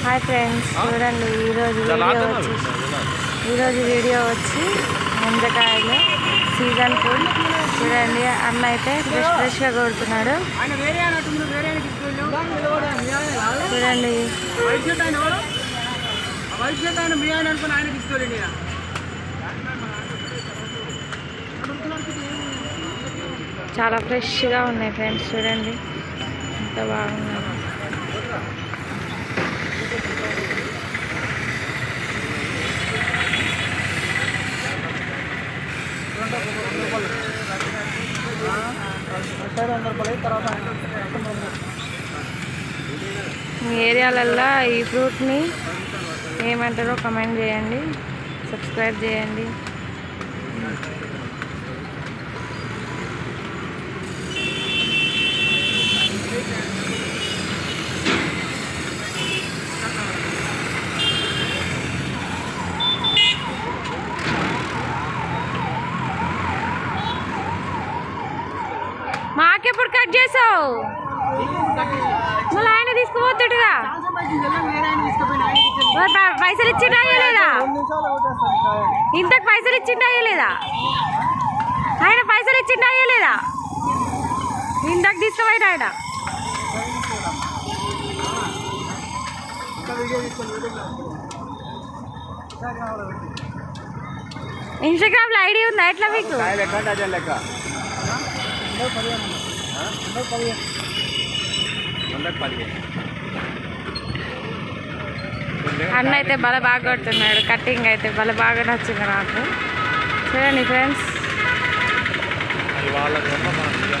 Hi friends, చూడండి ఈరోజు video వచ్చి ముంజకాయలు సీజన్ ఫుడ్. చూడండి, అన్న అయితే ఫ్రెష్గా కొడుతున్నాడు. చూడండి, చాలా ఫ్రెష్గా ఉన్నాయి ఫ్రెండ్స్. చూడండి ఎంత బాగున్నాయి. మీ ఏరియాలల్లో ఈ ఫ్రూట్ని ఏమంటారో కమెంట్ చేయండి, సబ్స్క్రైబ్ చేయండి. మాకెప్పుడు కట్ చేసావు? మళ్ళీ ఆయన తీసుకుపోతాడుగా. పైసలు ఇచ్చిండా లేదా? ఇంతకు పైసలు ఇచ్చిండా లేదా? ఆయన పైసలు ఇచ్చిండా లేదా? ఇంతకు తీసుకుపోయినా ఆయన. ఇన్స్టాగ్రామ్లో ఐడి ఉందా ఎట్లా మీకు? అన్న అయితే బాగా కొడుతున్నాడు. కటింగ్ అయితే బాగా నచ్చింది నాకు. చూడండి ఫ్రెండ్స్.